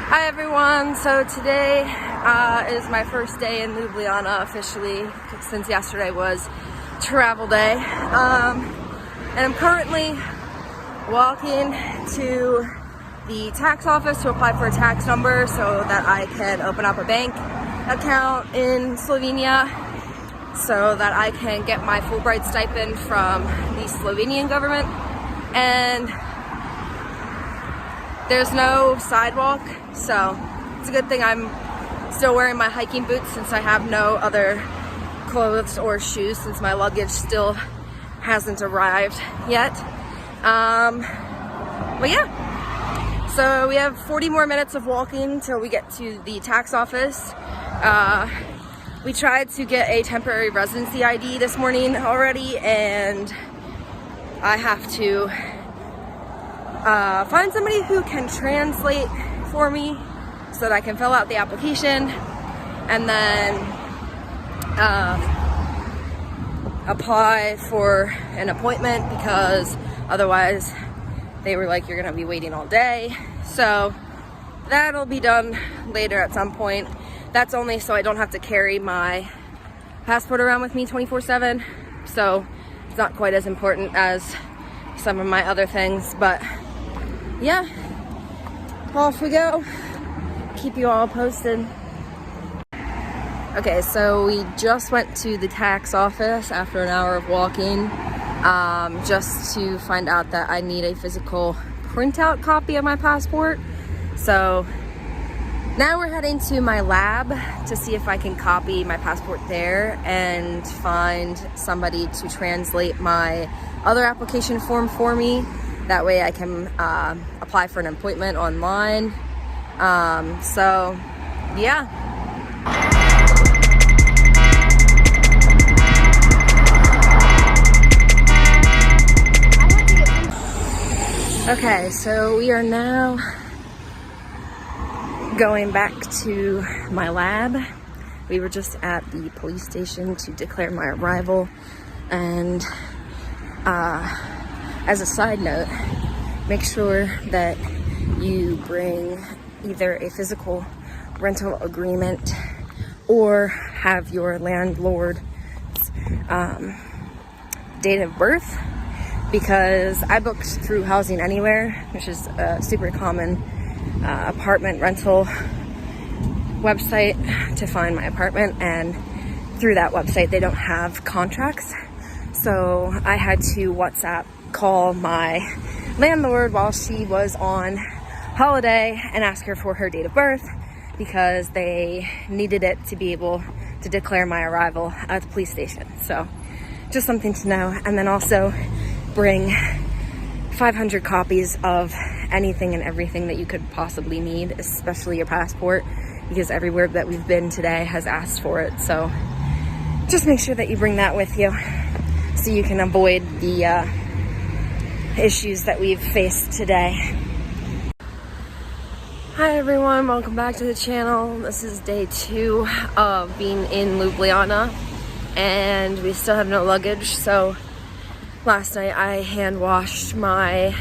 Hi everyone, so today is my first day in Ljubljana officially, since yesterday was travel day. And I'm currently walking to the tax office to apply for a tax number so that I can open up a bank account in Slovenia so that I can get my Fulbright stipend from the Slovenian government. And there's no sidewalk, so it's a good thing I'm still wearing my hiking boots since I have no other clothes or shoes since my luggage still hasn't arrived yet. But yeah, so we have 40 more minutes of walking till we get to the tax office. We tried to get a temporary residency ID this morning already, and I have to find somebody who can translate for me so that I can fill out the application and then apply for an appointment, because otherwise they were like, you're gonna be waiting all day. So that'll be done later at some point. That's only so I don't have to carry my passport around with me 24/7, so it's not quite as important as some of my other things. But yeah, off we go. Keep you all posted. Okay, so we just went to the tax office after an hour of walking, just to find out that I need a physical printout copy of my passport. So now we're heading to my lab to see if I can copy my passport there and find somebody to translate my other application form for me. That way I can apply for an appointment online. So yeah. Okay, so we are now going back to my lab. We were just at the police station to declare my arrival, and as a side note, make sure that you bring either a physical rental agreement or have your landlord's date of birth, because I booked through Housing Anywhere, which is a super common apartment rental website to find my apartment, and through that website they don't have contracts. So I had to WhatsApp call my landlord while she was on holiday and ask her for her date of birth, because they needed it to be able to declare my arrival at the police station. So just something to know. And then also bring 500 copies of anything and everything that you could possibly need, especially your passport, because everywhere that we've been today has asked for it. So just make sure that you bring that with you so you can avoid the issues that we've faced today. Hi everyone, welcome back to the channel. This is day 2 of being in Ljubljana, and we still have no luggage. So last night I hand washed my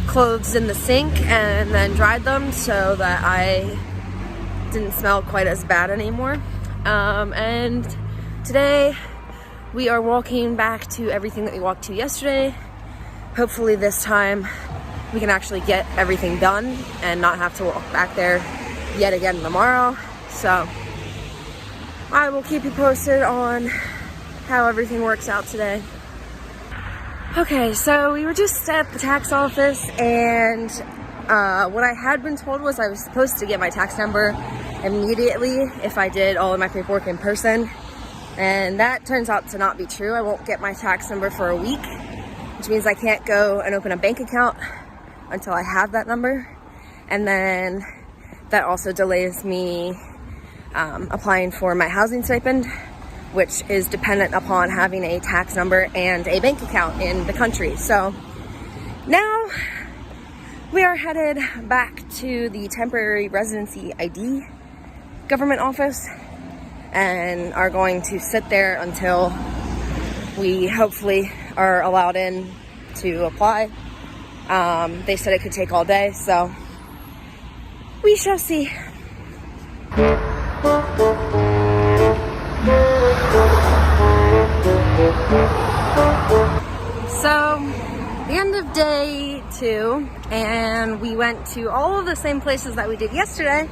clothes in the sink and then dried them so that I didn't smell quite as bad anymore. And today we are walking back to everything that we walked to yesterday. Hopefully this time we can actually get everything done and not have to walk back there yet again tomorrow. So I will keep you posted on how everything works out today. Okay, so we were just at the tax office, and what I had been told was I was supposed to get my tax number immediately if I did all of my paperwork in person, and that turns out to not be true. I won't get my tax number for a week, which means I can't go and open a bank account until I have that number, and then that also delays me applying for my housing stipend, which is dependent upon having a tax number and a bank account in the country. So now we are headed back to the temporary residency ID government office and are going to sit there until we hopefully are allowed in to apply. They said it could take all day, so We shall see. So, the end of day 2, and we went to all of the same places that we did yesterday,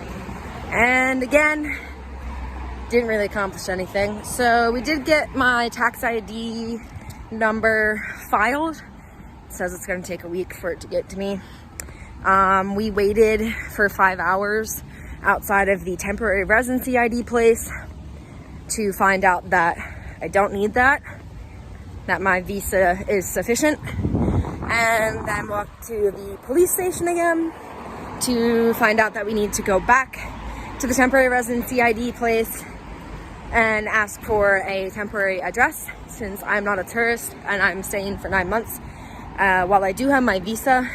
and again, didn't really accomplish anything. So we did get my tax ID number filed. It says it's gonna take a week for it to get to me. We waited for 5 hours outside of the temporary residency ID place to find out that I don't need that my visa is sufficient, and then walked to the police station again to find out that we need to go back to the temporary residency ID place and ask for a temporary address, since I'm not a tourist and I'm staying for 9 months. While I do have my visa,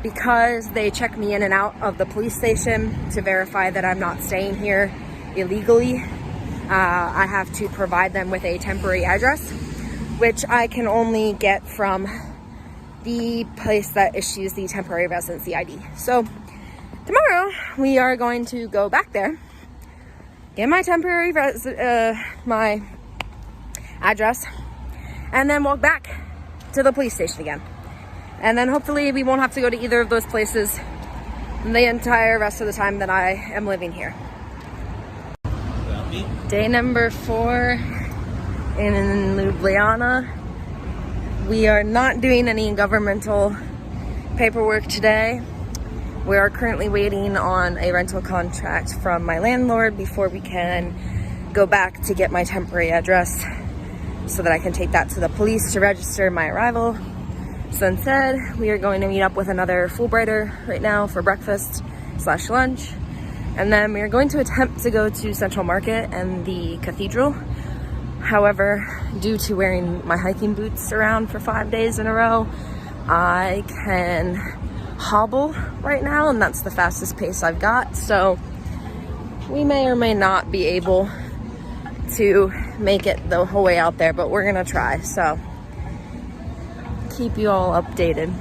because they check me in and out of the police station to verify that I'm not staying here illegally, I have to provide them with a temporary address, which I can only get from the place that issues the temporary residency ID. So tomorrow we are going to go back there, get my temporary my address, and then walk back to the police station again. And then hopefully we won't have to go to either of those places the entire rest of the time that I am living here. Day number 4 in Ljubljana. We are not doing any governmental paperwork today. We are currently waiting on a rental contract from my landlord before we can go back to get my temporary address so that I can take that to the police to register my arrival. So instead, we are going to meet up with another Fulbrighter right now for breakfast/lunch. And then we are going to attempt to go to Central Market and the cathedral. However, due to wearing my hiking boots around for 5 days in a row, I can hobble right now, and that's the fastest pace I've got. So we may or may not be able to make it the whole way out there, but we're gonna try. So keep you all updated.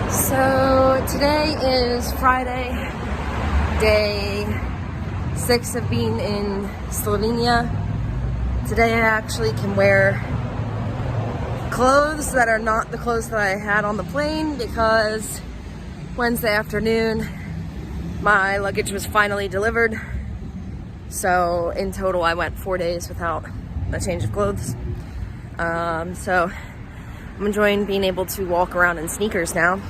So today is Friday, day 6 of being in Slovenia. Today I actually can wear clothes that are not the clothes that I had on the plane, because Wednesday afternoon my luggage was finally delivered. So in total I went 4 days without a change of clothes. So I'm enjoying being able to walk around in sneakers now.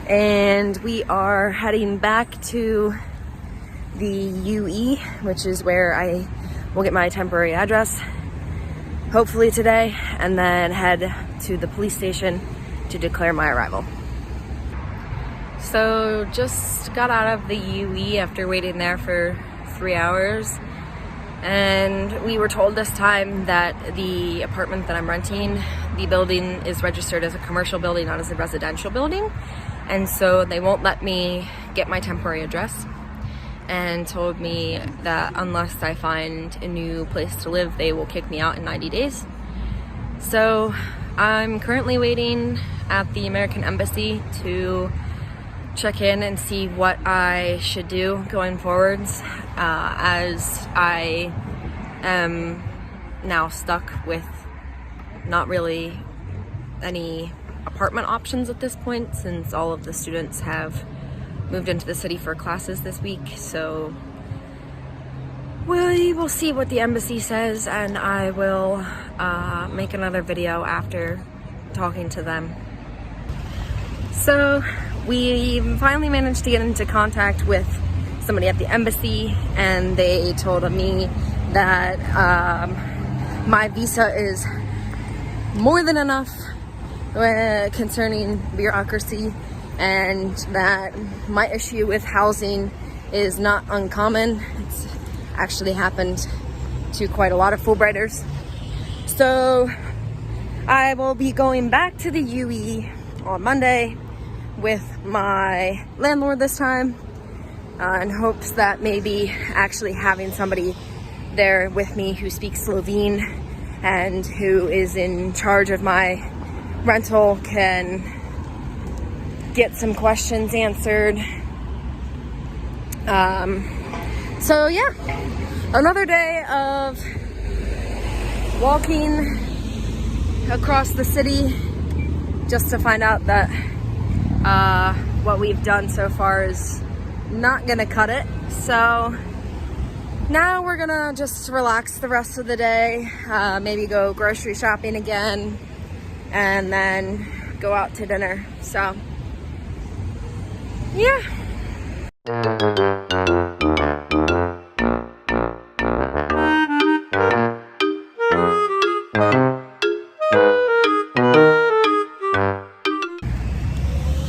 And we are heading back to the UE, which is where I will get my temporary address, hopefully today, and then head to the police station to declare my arrival. So just got out of the UE after waiting there for 3 hours, and we were told this time that the apartment that I'm renting, the building is registered as a commercial building, not as a residential building, and so they won't let me get my temporary address, and told me that unless I find a new place to live, they will kick me out in 90 days. So I'm currently waiting at the American Embassy to check in and see what I should do going forwards, as I am now stuck with not really any apartment options at this point, since all of the students have moved into the city for classes this week. So we will see what the embassy says, and I will make another video after talking to them. So we finally managed to get into contact with somebody at the embassy, and they told me that my visa is more than enough concerning bureaucracy, and that my issue with housing is not uncommon. It's actually happened to quite a lot of Fulbrighters. So I will be going back to the UE on Monday with my landlord this time, in hopes that maybe actually having somebody there with me who speaks Slovene and who is in charge of my rental can get some questions answered. So yeah, another day of walking across the city just to find out that what we've done so far is not gonna cut it. So now we're gonna just relax the rest of the day, maybe go grocery shopping again, and then go out to dinner. So yeah.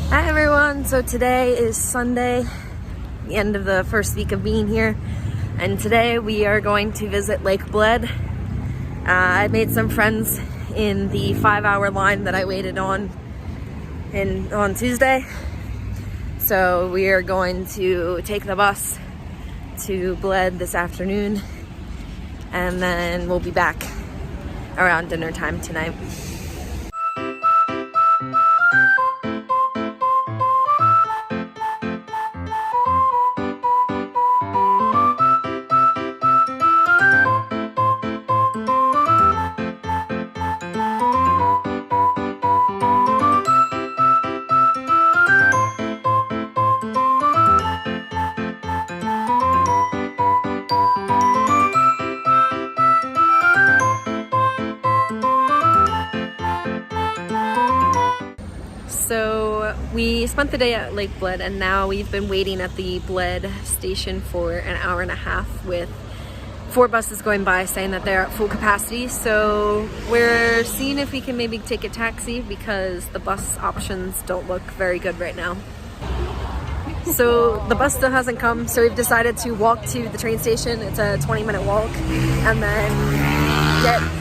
Hi everyone, so today is Sunday, the end of the first week of being here, and today we are going to visit Lake Bled. I made some friends in the 5-hour line that I waited on Tuesday. So we are going to take the bus to Bled this afternoon, and then we'll be back around dinner time tonight. So we spent the day at Lake Bled, and now we've been waiting at the Bled station for an hour and a half with 4 buses going by saying that they're at full capacity. So we're seeing if we can maybe take a taxi because the bus options don't look very good right now. So the bus still hasn't come, so we've decided to walk to the train station. It's a 20-minute walk, and then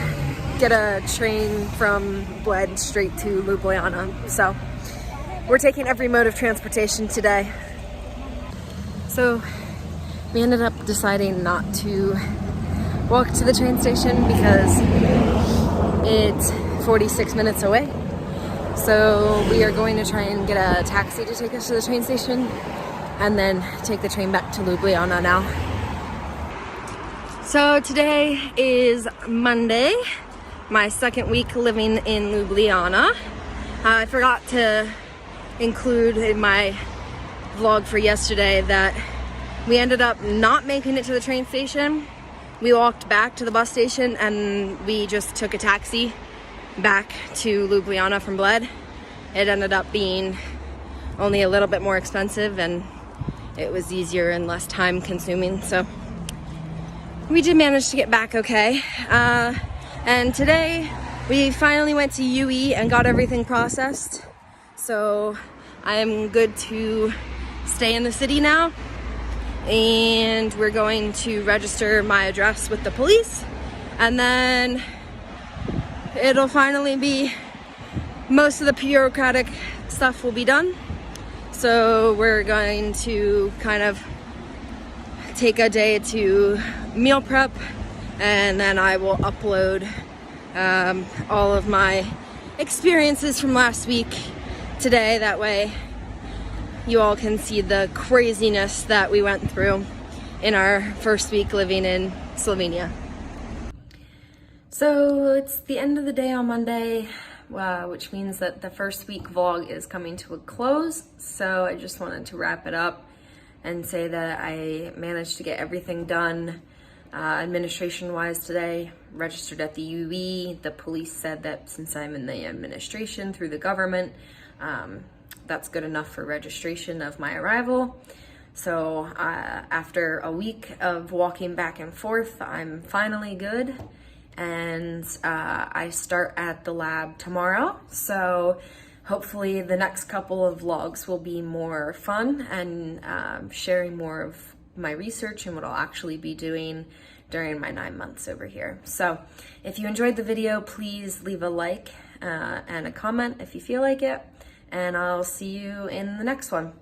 get a train from Bled straight to Ljubljana. So we're taking every mode of transportation today. So we ended up deciding not to walk to the train station because it's 46 minutes away. So we are going to try and get a taxi to take us to the train station and then take the train back to Ljubljana now. So today is Monday, my second week living in Ljubljana. I forgot to include in my vlog for yesterday that we ended up not making it to the train station. We walked back to the bus station and we just took a taxi back to Ljubljana from Bled. It ended up being only a little bit more expensive, and it was easier and less time consuming. So we did manage to get back okay. And today we finally went to UE and got everything processed. So I'm good to stay in the city now. And we're going to register my address with the police. And then it'll finally be, most of the bureaucratic stuff will be done. So we're going to kind of take a day to meal prep, and then I will upload all of my experiences from last week today. That way you all can see the craziness that we went through in our first week living in Slovenia. So it's the end of the day on Monday, which means that the first week vlog is coming to a close. So I just wanted to wrap it up and say that I managed to get everything done administration wise today. Registered at the UE. The police said that since I'm in the administration through the government, that's good enough for registration of my arrival. So after a week of walking back and forth, I'm finally good. And I start at the lab tomorrow. So hopefully the next couple of vlogs will be more fun and sharing more of my research and what I'll actually be doing during my 9 months over here. So if you enjoyed the video, please leave a like and a comment if you feel like it. and I'll see you in the next one.